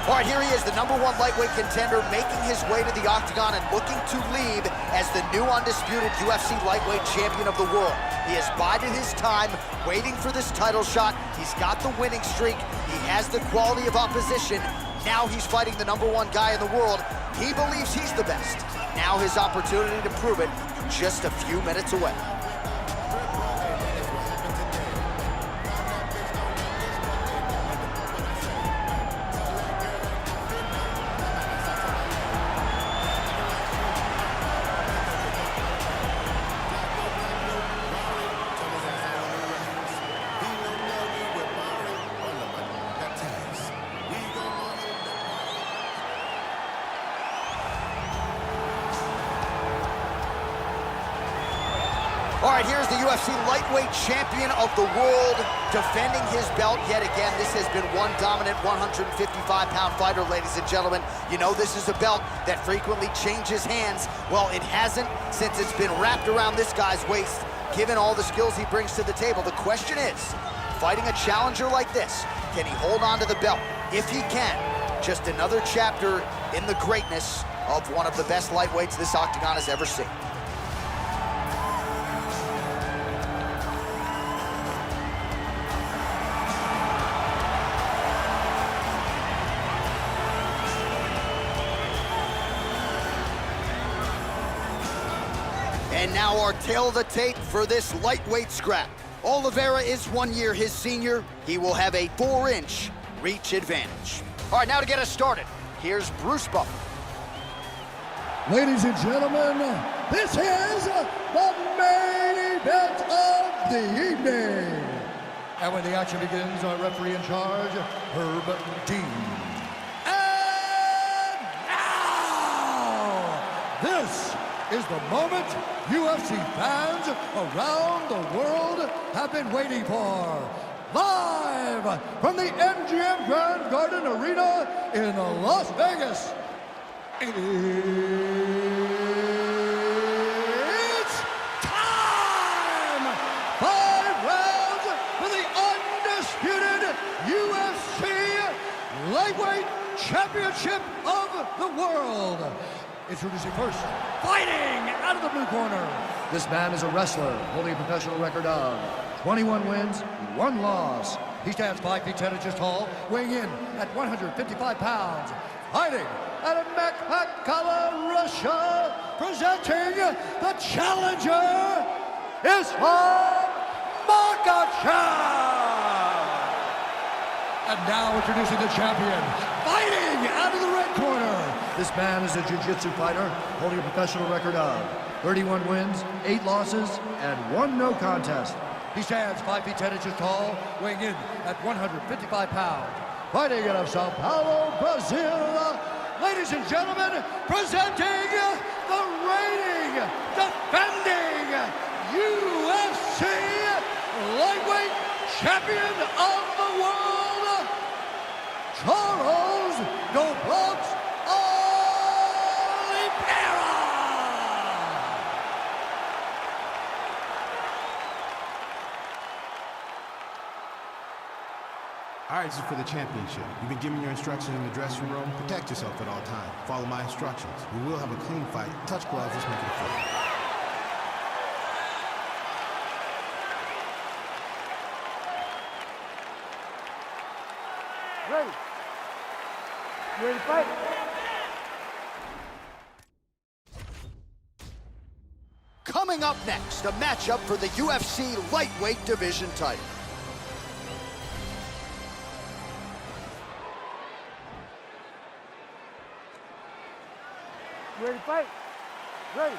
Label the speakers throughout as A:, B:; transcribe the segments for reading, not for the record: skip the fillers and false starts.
A: All right, here he is, the #1 lightweight contender, making his way to the octagon and looking to lead as the new undisputed UFC Lightweight Champion of the world. He has bided his time, waiting for this title shot. He's got the winning streak. He has the quality of opposition. Now he's fighting the #1 guy in the world. He believes he's the best. Now his opportunity to prove it, just a few minutes away. All right, here's the UFC Lightweight Champion of the world, defending his belt yet again. This has been one dominant 155-pound fighter, ladies and gentlemen. You know this is a belt that frequently changes hands. Well, it hasn't since it's been wrapped around this guy's waist, given all the skills he brings to the table. The question is, fighting a challenger like this, can he hold on to the belt? If he can, just another chapter in the greatness of one of the best lightweights this octagon has ever seen. And now our tail of the tape for this lightweight scrap. Oliveira is 1 year his senior. He will have a 4-inch reach advantage. All right, now to get us started, here's Bruce Buffer.
B: Ladies and gentlemen, this is the main event of the evening. And when the action begins, our referee in charge, Herb Dean. And now, this is the moment UFC fans around the world have been waiting for. Live from the MGM Grand Garden Arena in Las Vegas. It's time! 5 rounds for the undisputed UFC Lightweight Championship of the world. Introducing first, fighting out of the blue corner. This man is a wrestler holding a professional record of 21 wins, 1 loss. He stands 5 feet 10 inches tall, weighing in at 155 pounds. Fighting out of Makhachev, Russia, presenting the challenger, Islam Makhachev. And now introducing the champion, fighting out of the red corner. This man is a jiu-jitsu fighter holding a professional record of 31 wins, 8 losses, and 1 no contest. He stands 5 feet 10 inches tall, weighing in at 155 pounds. Fighting out of Sao Paulo, Brazil, ladies and gentlemen, presenting the reigning, defending UFC Lightweight Champion of the world, Charles Oliveira.
C: All right, this is for the championship. You've been given your instructions in the dressing room. Protect yourself at all times. Follow my instructions. We will have a clean fight. Touch gloves, let's make it a fight.
D: Ready? You ready to fight?
A: Coming up next, a matchup for the UFC Lightweight Division title.
D: You ready to fight? Ready.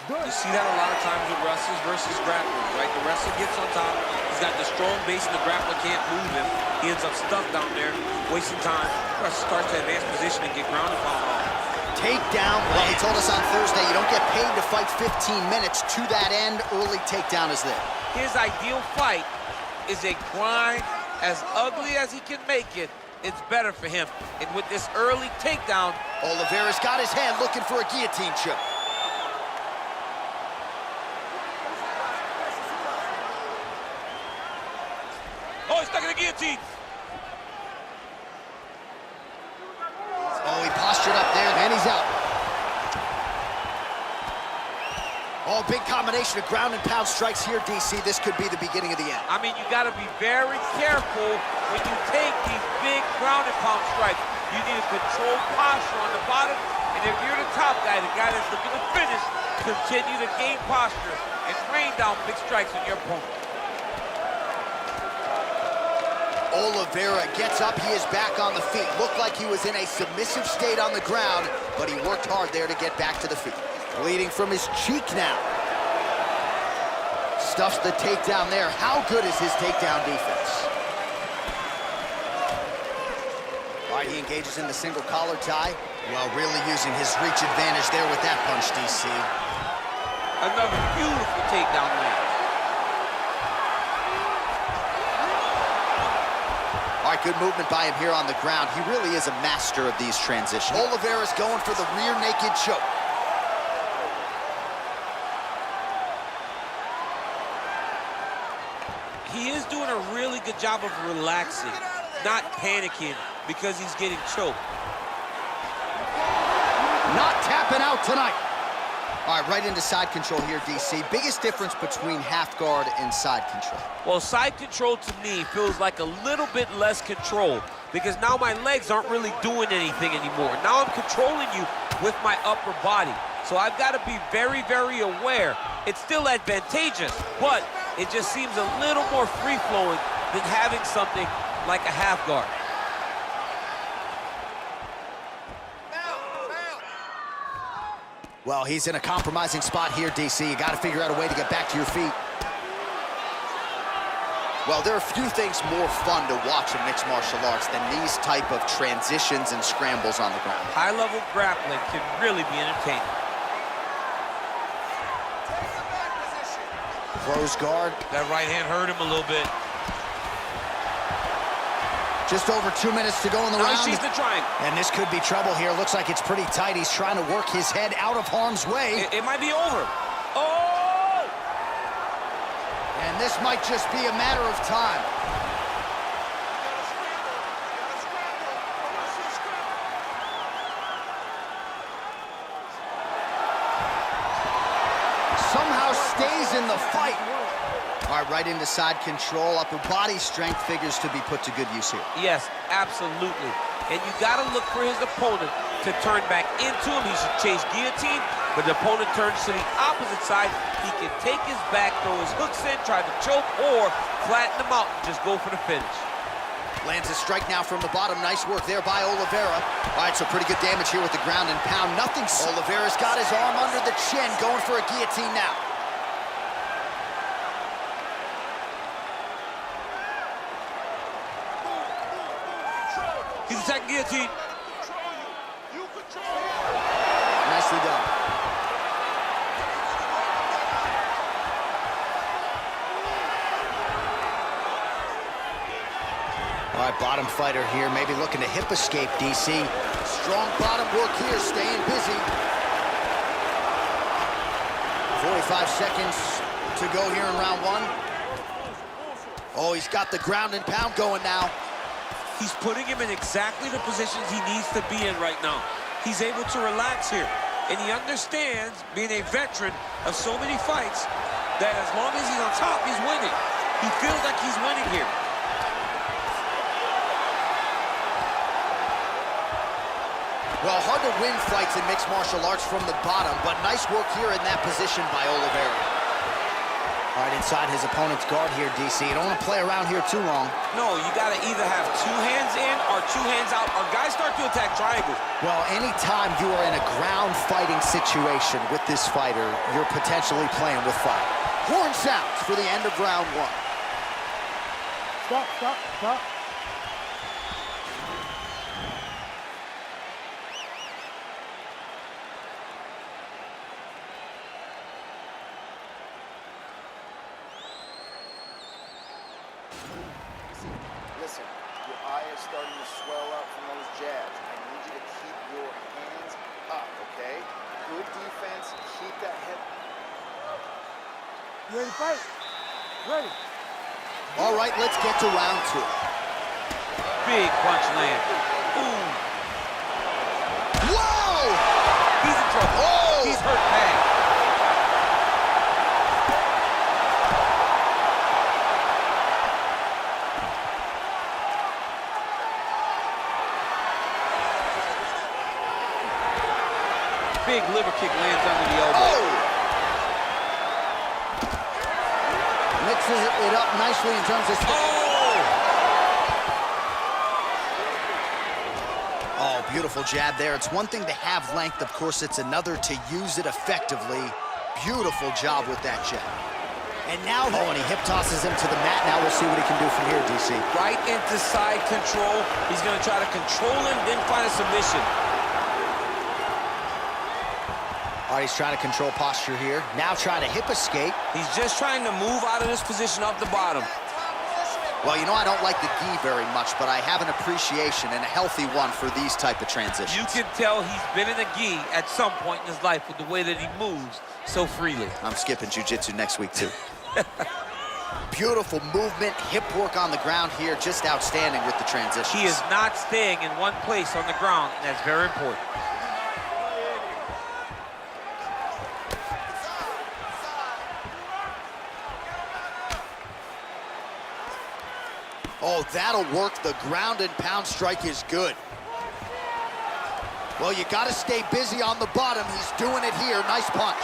D: Do it.
E: You see that a lot of times with wrestlers versus grapplers, right? The wrestler gets on top, he's got the strong base and the grappler can't move him. He ends up stuck down there, wasting time. The wrestler starts to advance position and get ground and pound off.
A: Takedown, well, he told us on Thursday, you don't get paid to fight 15 minutes. To that end, early takedown is there.
E: His ideal fight is a grind, as ugly as he can make it. It's better for him. And with this early takedown,
A: Oliveira's got his hand looking for a guillotine choke.
E: oh, he's stuck in the guillotine.
A: Oh, big combination of ground and pound strikes here, DC. This could be the beginning of the end.
E: I mean, you got to be very careful when you take these big ground and pound strikes. You need a controlled posture on the bottom, and if you're the top guy, the guy that's looking to finish, continue to gain posture and rain down big strikes on your opponent.
A: Oliveira gets up, he is back on the feet. Looked like he was in a submissive state on the ground, but he worked hard there to get back to the feet. Bleeding from his cheek now. Stuffs the takedown there. How good is his takedown defense? All right, he engages in the single collar tie. Well, really using his reach advantage there with that punch, DC.
E: Another beautiful takedown land.
A: All right, good movement by him here on the ground. He really is a master of these transitions. Oliveira's going for the rear naked choke.
E: He is doing a really good job of relaxing, not panicking because he's getting choked.
A: Not tapping out tonight. All right, right into side control here, DC. Biggest difference between half guard and side control?
E: Well, side control to me feels like a little bit less control because now my legs aren't really doing anything anymore. Now I'm controlling you with my upper body. So I've got to be very, very aware. It's still advantageous, but it just seems a little more free-flowing than having something like a half guard.
A: Well, he's in a compromising spot here, DC. You got to figure out a way to get back to your feet. Well, there are few things more fun to watch in mixed martial arts than these type of transitions and scrambles on the ground.
E: High-level grappling can really be entertaining.
A: Close guard.
E: That right hand hurt him a little bit.
A: Just over 2 minutes to go in the round.
E: Now he sees the triangle.
A: And this could be trouble here. Looks like it's pretty tight. He's trying to work his head out of harm's way.
E: It might be over. Oh!
A: And this might just be a matter of time. Somehow stays in the fight. All right, right into side control. Upper body strength figures to be put to good use here.
E: Yes, absolutely. And you got to look for his opponent to turn back into him. He should chase guillotine, but the opponent turns to the opposite side. He can take his back, throw his hooks in, try to choke, or flatten him out and just go for the finish.
A: Lands a strike now from the bottom. Nice work there by Oliveira. All right, so pretty good damage here with the ground and pound. Nothing. Oliveira's got his arm under the chin, going for a guillotine now.
E: He's attacking guillotine.
A: Nicely done. All right, bottom fighter here, maybe looking to hip escape, DC. Strong bottom work here, staying busy. 45 seconds to go here in round one. Oh, he's got the ground and pound going now.
E: He's putting him in exactly the positions he needs to be in right now. He's able to relax here. And he understands, being a veteran of so many fights, that as long as he's on top, he's winning. He feels like he's winning here.
A: Well, hard to win fights in mixed martial arts from the bottom, but nice work here in that position by Oliveira. All right, inside his opponent's guard here, DC. You don't want to play around here too long.
E: No, you got to either have 2 hands in or 2 hands out, or guys start to attack triangles.
A: Well, anytime you are in a ground fighting situation with this fighter, you're potentially playing with fire. Horn sounds for the end of round one.
D: Stop, stop, stop.
F: Listen, your eye is starting to swell up from those jabs. I need you to keep your hands up, okay? Good defense, keep that head.
D: You ready to fight? Ready.
A: All right, let's get to round two.
E: Big punch land. Ooh.
A: Whoa!
E: He's in trouble.
A: Oh!
E: He's hurt bad. liver kick lands under the elbow.
A: Oh! Mixes it up nicely in terms of... Oh, beautiful jab there. It's one thing to have length. Of course, it's another to use it effectively. Beautiful job with that jab. And now, and he hip tosses him to the mat. Now we'll see what he can do from here, DC.
E: Right into side control. He's going to try to control him, then find a submission.
A: All right, he's trying to control posture here. Now trying to hip escape.
E: He's just trying to move out of this position off the bottom.
A: Well, you know, I don't like the gi very much, but I have an appreciation and a healthy one for these type of transitions.
E: You can tell he's been in a gi at some point in his life with the way that he moves so freely.
A: I'm skipping jiu-jitsu next week, too. Beautiful movement, hip work on the ground here, just outstanding with the transitions.
E: He is not staying in one place on the ground, and that's very important.
A: Oh, that'll work. The ground and pound strike is good. Well, you got to stay busy on the bottom. He's doing it here. Nice punch.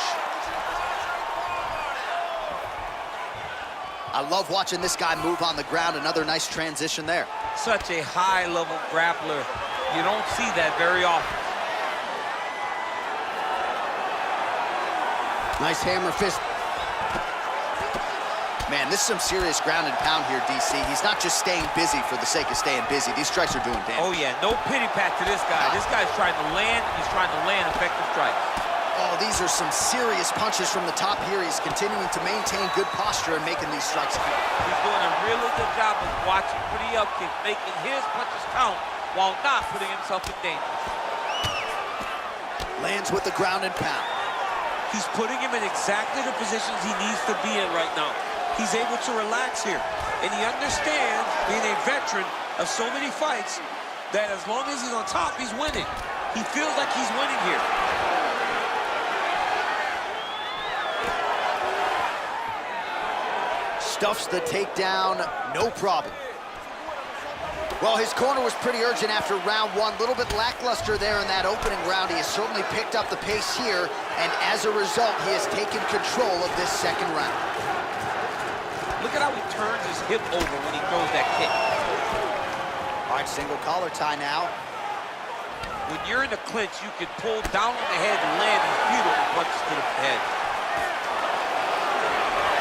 A: I love watching this guy move on the ground. Another nice transition there.
E: Such a high-level grappler. You don't see that very often.
A: Nice hammer fist. Man, this is some serious ground and pound here, DC. He's not just staying busy for the sake of staying busy. These strikes are doing damage.
E: Oh, yeah, no pity pat to this guy. This guy's trying to land, and he's trying to land effective strikes.
A: Oh, these are some serious punches from the top here. He's continuing to maintain good posture and making these strikes count.
E: He's doing a really good job of watching for the upkick, making his punches count while not putting himself in danger.
A: Lands with the ground and pound.
E: He's putting him in exactly the positions he needs to be in right now. He's able to relax here, and he understands, being a veteran of so many fights, that as long as he's on top, he's winning. He feels like he's winning here.
A: Stuffs the takedown, no problem. Well, his corner was pretty urgent after round one. A little bit lackluster there in that opening round. He has certainly picked up the pace here, and as a result, he has taken control of this second round.
E: Look at how he turns his hip over when he throws that kick.
A: All right, single collar tie now.
E: When you're in the clinch, you can pull down on the head and land these beautiful punches to the head.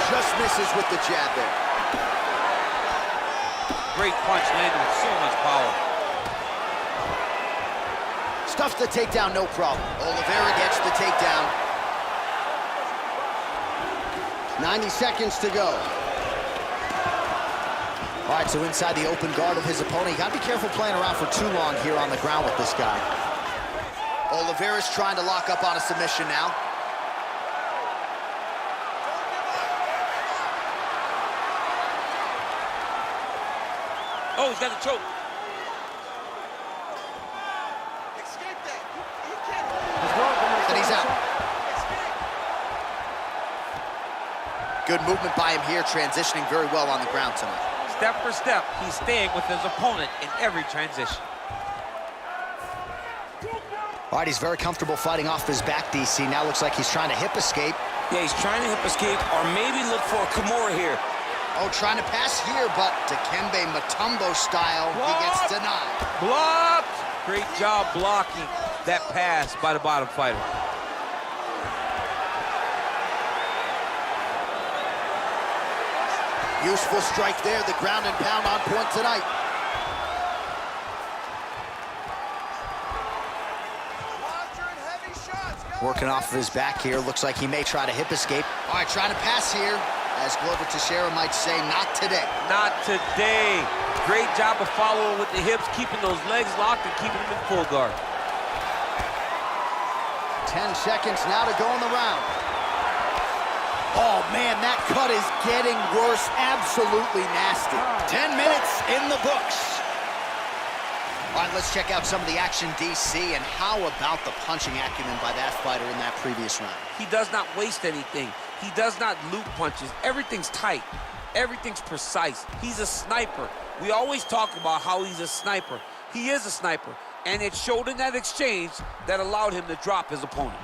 A: Just misses with the jab there.
E: Great punch landed with so much power.
A: Stuffs the takedown, no problem. Oliveira gets the takedown. 90 seconds to go. All right, so inside the open guard of his opponent. You got to be careful playing around for too long here on the ground with this guy. Oliveira's trying to lock up on a submission now.
E: Oh, he's got a choke.
F: Escape that. He can't.
A: And he's out. Good movement by him here, transitioning very well on the ground tonight.
E: Step for step, he's staying with his opponent in every transition.
A: All right, he's very comfortable fighting off his back, DC. Now looks like he's trying to hip escape.
E: Yeah, he's trying to hip escape or maybe look for a Kimura here.
A: Oh, trying to pass here, but Dikembe Mutombo style, he gets denied.
E: Blocked! Great job blocking that pass by the bottom fighter.
A: Useful strike there, the ground and pound on point tonight. Working off of his back here, looks like he may try to hip escape. All right, trying to pass here, as Glover Teixeira might say, not today.
E: Not today. Great job of following with the hips, keeping those legs locked and keeping them in full guard.
A: 10 seconds now to go in the round. Oh, man, that cut is getting worse. Absolutely nasty. 10 minutes in the books. All right, let's check out some of the action, DC, and how about the punching acumen by that fighter in that previous round?
E: He does not waste anything. He does not loop punches. Everything's tight. Everything's precise. He's a sniper. We always talk about how he's a sniper. He is a sniper, and it showed in that exchange that allowed him to drop his opponent.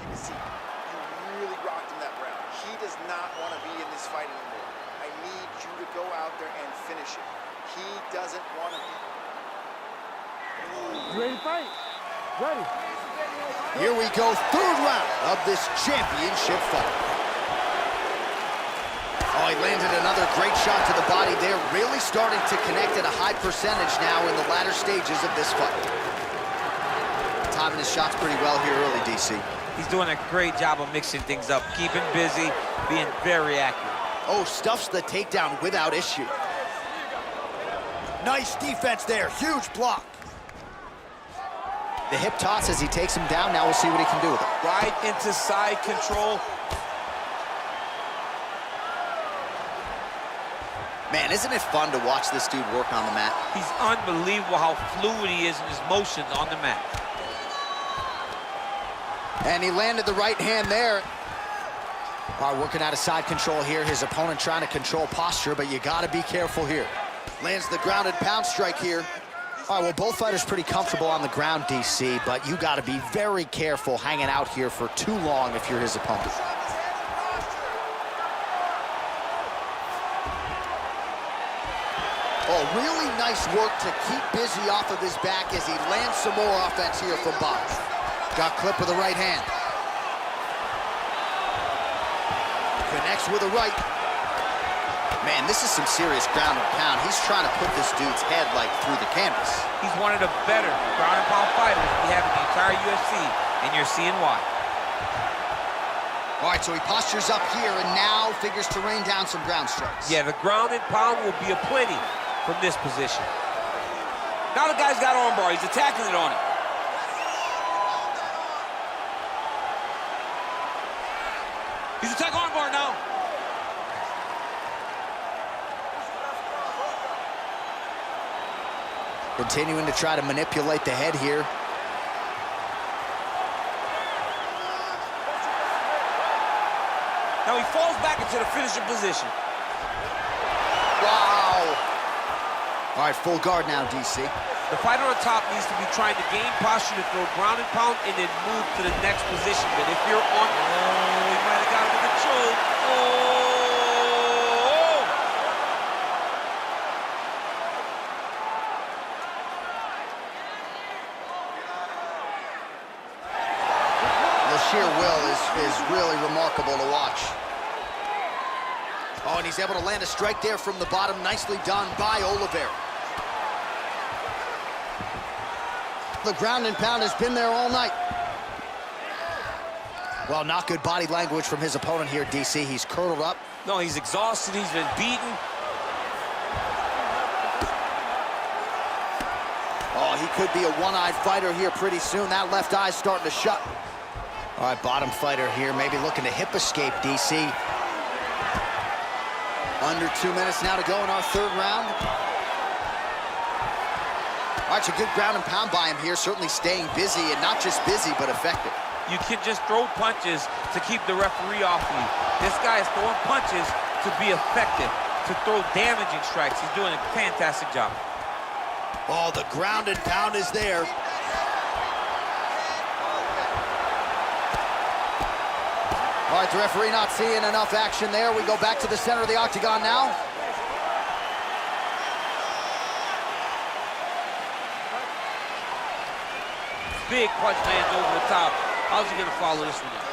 F: take a seat. You really rocked him that round. He does not want to be in this fight anymore. I need you to go out there and finish it. He doesn't want to be.
D: You ready to fight? Ready.
A: Here we go, third round of this championship fight. Oh, he landed another great shot to the body there, really starting to connect at a high percentage now in the latter stages of this fight. Timing his shots pretty well here early, DC.
E: He's doing a great job of mixing things up, keeping busy, being very accurate.
A: Oh, stuffs the takedown without issue. Nice defense there, huge block. The hip toss as he takes him down. Now we'll see what he can do with it.
E: Right into side control.
A: Man, isn't it fun to watch this dude work on the mat?
E: He's unbelievable how fluid he is in his motions on the mat.
A: And he landed the right hand there. All right, working out of side control here. His opponent trying to control posture, but you got to be careful here. Lands the grounded pound strike here. All right, well, both fighters pretty comfortable on the ground, DC, but you got to be very careful hanging out here for too long if you're his opponent. Oh, really nice work to keep busy off of his back as he lands some more offense here from bout. Got clipped with the right hand. Connects with a right. Man, this is some serious ground and pound. He's trying to put this dude's head, like, through the canvas.
E: He's one of the better ground and pound fighters we have in the entire UFC, and you're seeing why.
A: All right, so he postures up here and now figures to rain down some ground strikes.
E: Yeah, the ground and pound will be aplenty from this position. Now the guy's got armbar. He's attacking it on it. He's attacking armbar now.
A: Continuing to try to manipulate the head here.
E: Now he falls back into the finishing position.
A: Wow. All right, full guard now, DC.
E: The fighter on top needs to be trying to gain posture to throw ground and pound and then move to the next position. But if you're on, oh, he might have got him with a choke. Oh!
A: The sheer will is really remarkable to watch. Oh, and he's able to land a strike there from the bottom. Nicely done by Oliveira. The ground and pound has been there all night. Well, not good body language from his opponent here, DC. He's curled up.
E: No, he's exhausted. He's been beaten.
A: Oh, he could be a one-eyed fighter here pretty soon. That left eye's starting to shut. All right, bottom fighter here, maybe looking to hip escape, DC. Under 2 minutes now to go in our third round. All right, so good ground and pound by him here, certainly staying busy, and not just busy, but effective.
E: You can just throw punches to keep the referee off you. This guy is throwing punches to be effective, to throw damaging strikes. He's doing a fantastic job.
A: Oh, the ground and pound is there. All right, the referee not seeing enough action there. We go back to the center of the octagon now.
E: Big punch lands over the top. How's he gonna follow this one up?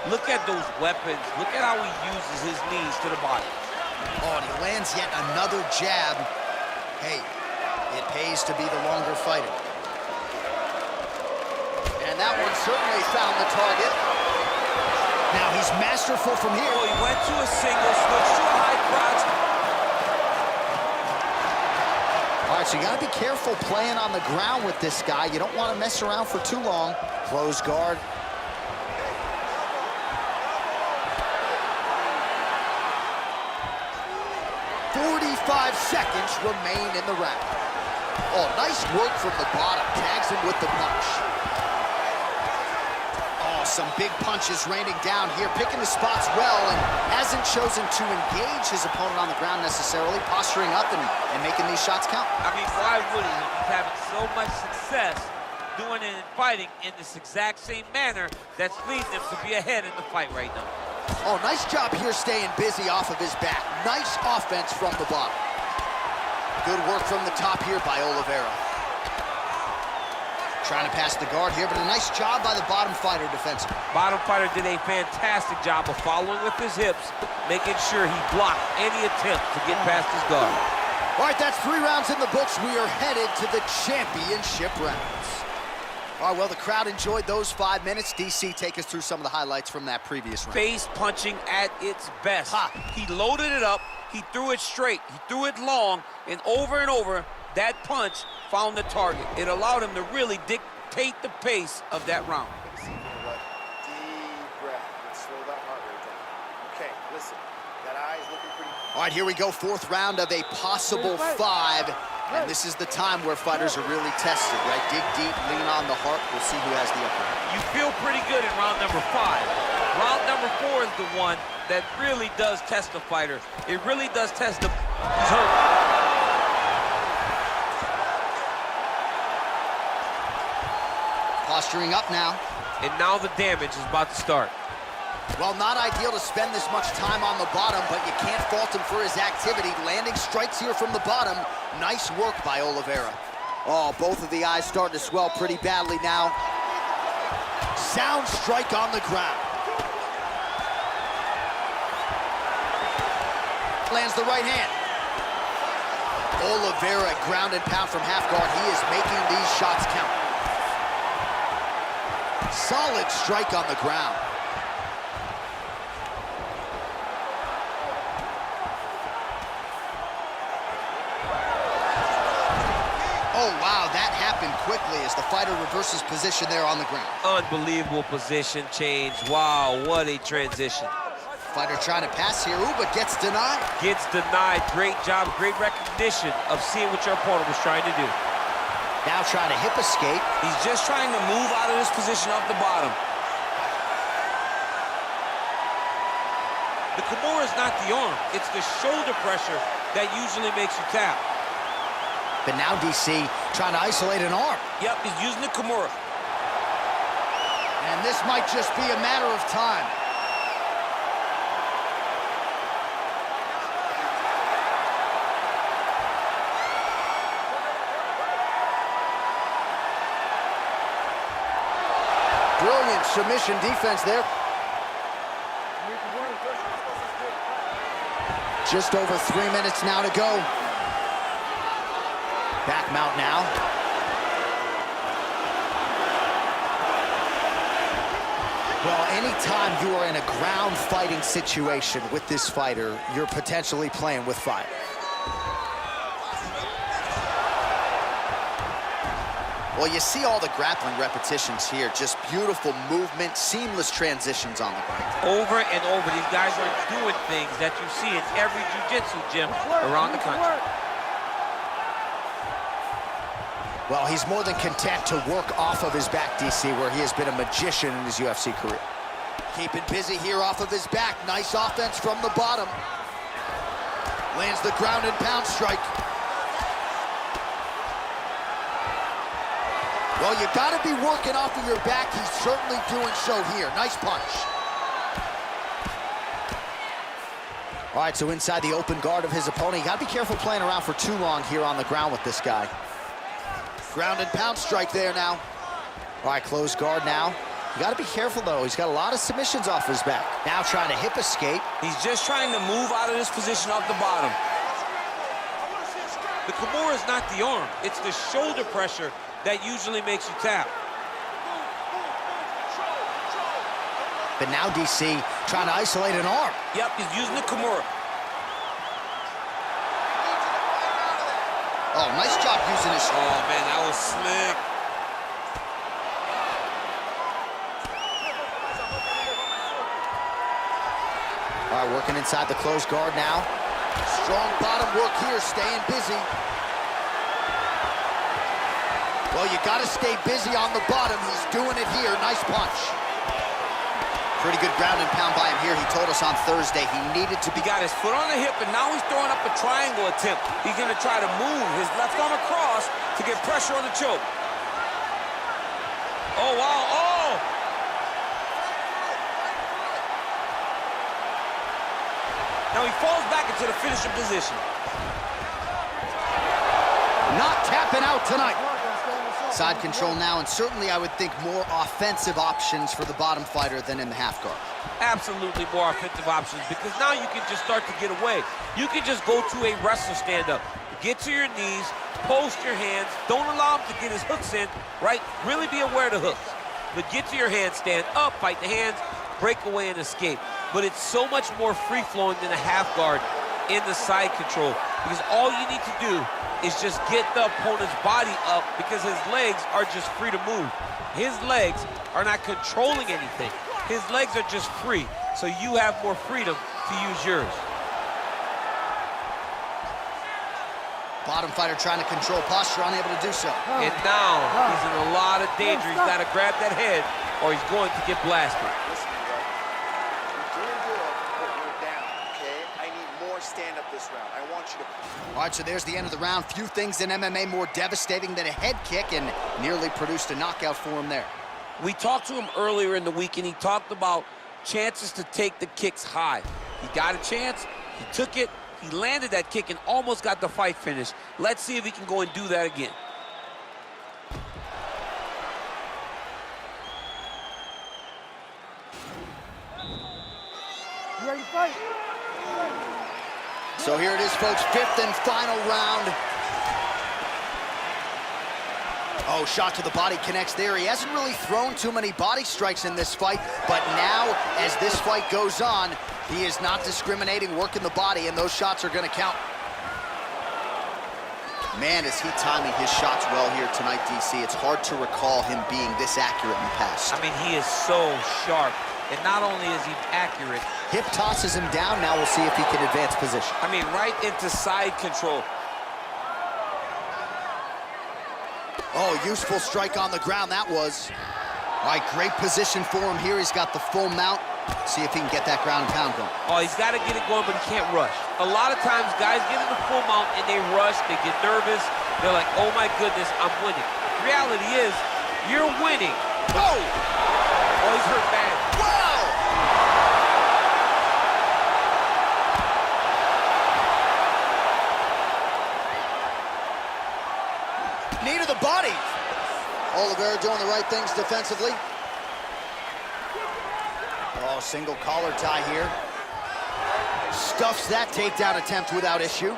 E: Look at those weapons. Look at how he uses his knees to the body.
A: Oh, and he lands yet another jab. Hey, it pays to be the longer fighter. And that one certainly found the target. Now he's masterful from here.
E: Oh, he went to a single, switched to a high crotch.
A: All right, so you got to be careful playing on the ground with this guy. You don't want to mess around for too long. Close guard. "45 seconds remain in the round." Oh, nice work from the bottom. Tags him with the punch. Oh, some big punches raining down here, picking the spots well, and hasn't chosen to engage his opponent on the ground necessarily, posturing up and making these shots count.
E: I mean, why would he? He's having so much success doing it in fighting in this exact same manner that's leading them to be ahead in the fight right now.
A: Oh, nice job here staying busy off of his back. Nice offense from the bottom. Good work from the top here by Oliveira. Trying to pass the guard here, but a nice job by the bottom fighter defensively.
E: Bottom fighter did a fantastic job of following with his hips, making sure he blocked any attempt to get past his guard.
A: All right, that's 3 rounds in the books. We are headed to the championship rounds. All right, well, the crowd enjoyed those 5 minutes. DC, take us through some of the highlights from that previous round.
E: Face punching at its best. He loaded it up, he threw it straight, he threw it long, and over, that punch found the target. It allowed him to really dictate the pace of that round.
F: You know what? Deep breath. Let's slow that heart rate down. Okay, listen. That eye is looking pretty...
A: All right, here we go, 4th round of a possible 5. And this is the time where fighters are really tested, right? Dig deep, lean on the heart. We'll see who has the upper hand.
E: You feel pretty good in round number 5. Round number 4 is the one that really does test the fighter. It really does test the... He's hurt.
A: Posturing up now.
E: And now the damage is about to start.
A: Well, not ideal to spend this much time on the bottom, but you can't fault him for his activity. Landing strikes here from the bottom. Nice work by Oliveira. Oh, both of the eyes starting to swell pretty badly now. Sound strike on the ground. Lands the right hand. Oliveira, ground and pound from half guard. He is making these shots count. Solid strike on the ground. Oh, wow, that happened quickly as the fighter reverses position there on the ground.
E: Unbelievable position change. Wow, what a transition.
A: Fighter trying to pass here, ooh, but gets denied.
E: Gets denied. Great job, great recognition of seeing what your opponent was trying to do.
A: Now trying to hip escape.
E: He's just trying to move out of this position off the bottom. The Kimura is not the arm. It's the shoulder pressure that usually makes you tap.
A: But now DC trying to isolate an arm.
E: Yep, he's using the Kimura.
A: And this might just be a matter of time. Brilliant submission defense there. Just over 3 minutes now to go. Back mount now. Well, anytime you are in a ground fighting situation with this fighter, you're potentially playing with fire. Well, you see all the grappling repetitions here. Just beautiful movement, seamless transitions on the ground.
E: Over and over, these guys are doing things that you see in every jiu-jitsu gym around the country.
A: Well, he's more than content to work off of his back, DC, where he has been a magician in his UFC career. Keeping busy here off of his back. Nice offense from the bottom. Lands the ground and pound strike. Well, you gotta be working off of your back. He's certainly doing so here. Nice punch. All right, so inside the open guard of his opponent. You gotta be careful playing around for too long here on the ground with this guy. Ground and pound strike there now. All right, closed guard now. You gotta be careful though. He's got a lot of submissions off his back. Now trying to hip escape.
E: He's just trying to move out of this position off the bottom. The Kimura is not the arm. It's the shoulder pressure that usually makes you tap.
A: But now DC trying to isolate an arm.
E: Yep, he's using the Kimura.
A: Oh, nice job using his...
E: Oh, man, that was slick.
A: All right, working inside the closed guard now. Strong bottom work here, staying busy. Well, you gotta stay busy on the bottom. He's doing it here. Nice punch. Pretty good ground and pound by him here. He told us on Thursday he needed to be...
E: He got his foot on the hip, and now he's throwing up a triangle attempt. He's gonna try to move his left arm across to get pressure on the choke. Oh, wow, oh! Now he falls back into the finishing position.
A: Not tapping out tonight. Side control now, and certainly I would think more offensive options for the bottom fighter than in the half guard.
E: Absolutely more offensive options, because now you can just start to get away. You can just go to a wrestler stand-up. Get to your knees, post your hands, don't allow him to get his hooks in, right? Really be aware of the hooks. But get to your hands, stand up, fight the hands, break away and escape. But it's so much more free-flowing than a half guard in the side control, because all you need to do is just get the opponent's body up, because his legs are just free to move. His legs are not controlling anything. His legs are just free, so you have more freedom to use yours.
A: Bottom fighter trying to control posture, unable to do so.
E: And now he's in a lot of danger. He's got to grab that head, or he's going to get blasted.
F: Listen, you're doing good, but you're down, okay? I need more stand-up this round. I want you to...
A: All right, so there's the end of the round. Few things in MMA more devastating than a head kick, and nearly produced a knockout for him there.
E: We talked to him earlier in the week, and he talked about chances to take the kicks high. He got a chance, he took it, he landed that kick and almost got the fight finished. Let's see if he can go and do that again.
D: You ready to fight?
A: So here it is, folks, fifth and final round. Oh, shot to the body connects there. He hasn't really thrown too many body strikes in this fight, but now, as this fight goes on, he is not discriminating, working the body, and those shots are going to count. Man, is he timing his shots well here tonight, DC. It's hard to recall him being this accurate in the past.
E: I mean, he is so sharp, and not only is he accurate,
A: hip tosses him down. Now we'll see if he can advance position.
E: I mean, right into side control.
A: Oh, useful strike on the ground, that was. All right, great position for him here. He's got the full mount. See if he can get that ground and pound going.
E: Oh, he's got to get it going, but he can't rush. A lot of times, guys get in the full mount and they rush, they get nervous. They're like, oh my goodness, I'm winning. The reality is, you're winning. Oh! Oh, he's hurt bad.
A: Wow! Knee to the body. Oliveira doing the right things defensively. Oh, single collar tie here. Stuffs that takedown attempt without issue.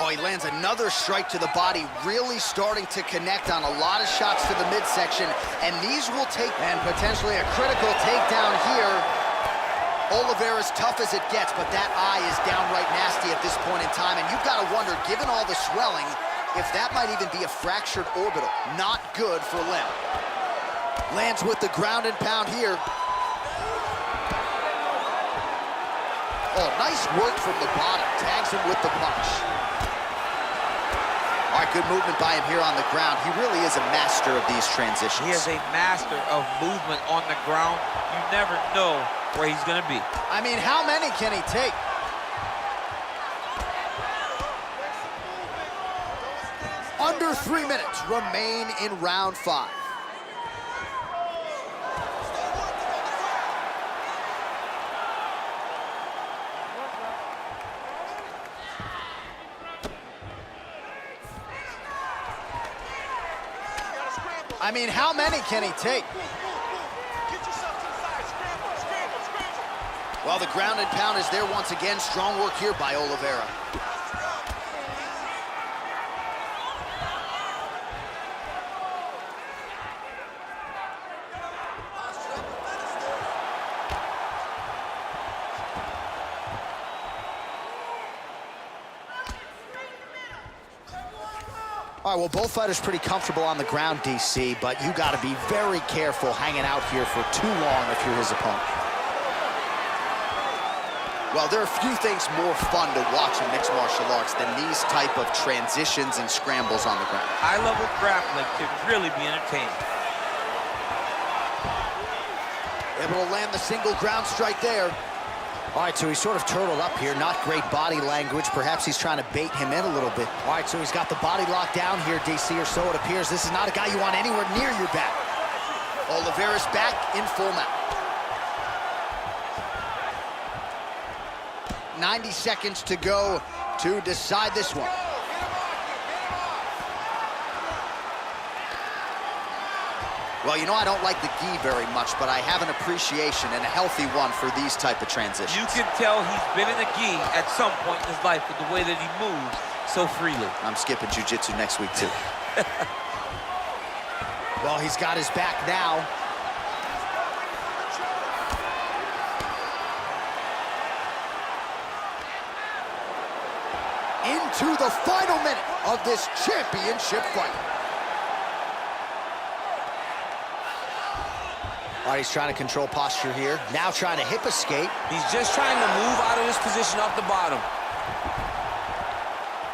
A: Oh, he lands another strike to the body, really starting to connect on a lot of shots to the midsection, and these will take, and potentially a critical takedown here. Oliveira's tough as it gets, but that eye is downright nasty at this point in time, and you've got to wonder, given all the swelling, if that might even be a fractured orbital. Not good for Lim. Lands with the ground and pound here. Oh, nice work from the bottom. Tags him with the punch. All right, good movement by him here on the ground. He really is a master of these transitions.
E: He is a master of movement on the ground. You never know where he's going to be.
A: I mean, how many can he take? Under 3 minutes remain in round 5. I mean, how many can he take? Well, the ground and pound is there once again. Strong work here by Oliveira. All right, well, both fighters pretty comfortable on the ground, DC, but you got to be very careful hanging out here for too long if you're his opponent. Well, there are few things more fun to watch in mixed martial arts than these type of transitions and scrambles on the ground.
E: High-level grappling can really be entertaining.
A: Able to land the single ground strike there. All right, so he's sort of turtled up here. Not great body language. Perhaps he's trying to bait him in a little bit. All right, so he's got the body locked down here, DC, or so it appears. This is not a guy you want anywhere near your back. Oliveira's back in full mount. 90 seconds to go to decide this one. Well, you know, I don't like the gi very much, but I have an appreciation and a healthy one for these type of transitions.
E: You can tell he's been in a gi at some point in his life with the way that he moves so freely.
A: I'm skipping jiu-jitsu next week, too. Well, he's got his back now. Into the final minute of this championship fight. All right, he's trying to control posture here. Now trying to hip escape.
E: He's just trying to move out of this position off the bottom.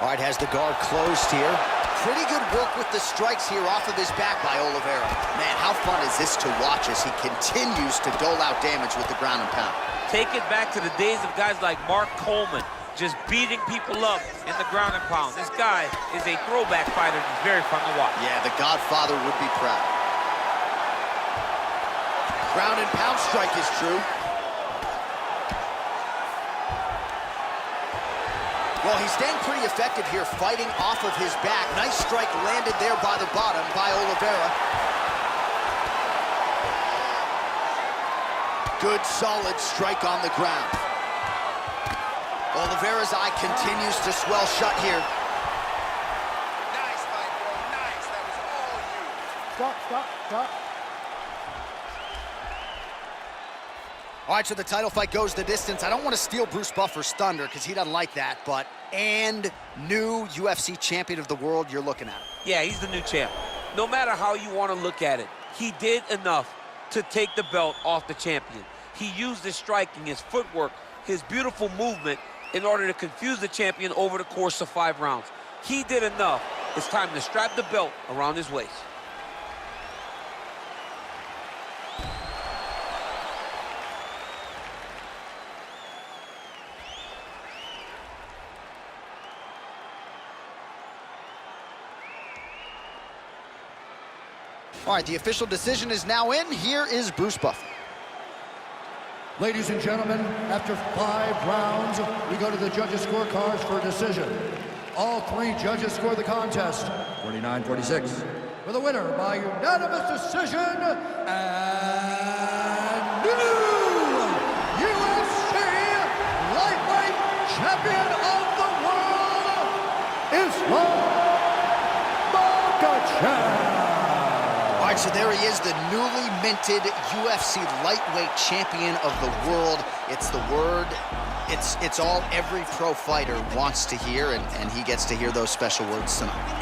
A: All right, has the guard closed here. Pretty good work with the strikes here off of his back by Oliveira. Man, how fun is this to watch as he continues to dole out damage with the ground and pound.
E: Take it back to the days of guys like Mark Coleman, just beating people up in the ground and pound. This guy is a throwback fighter. He's very fun to watch.
A: Yeah, the Godfather would be proud. Ground and pound strike is true. Well, he's staying pretty effective here, fighting off of his back. Nice strike landed there by the bottom by Oliveira. Good, solid strike on the ground. Oliveira's eye continues to swell shut here.
F: Nice fight, bro. Nice. That was all you.
D: Stop, stop, stop.
A: All right, so the title fight goes the distance. I don't want to steal Bruce Buffer's thunder because he doesn't like that, but new UFC champion of the world you're looking at.
E: Yeah, he's the new champ. No matter how you want to look at it, he did enough to take the belt off the champion. He used his striking, his footwork, his beautiful movement in order to confuse the champion over the course of 5 rounds. He did enough. It's time to strap the belt around his waist.
A: All right, the official decision is now in. Here is Bruce Buffer.
B: Ladies and gentlemen, after 5 rounds, we go to the judges' scorecards for a decision. All 3 judges score the contest, 49-46. For the winner by unanimous decision, and new UFC Lightweight Champion of the World, Makhachev.
A: All right, so there he is, the newly minted UFC Lightweight Champion of the World. It's the word, it's all every pro fighter wants to hear, and he gets to hear those special words tonight.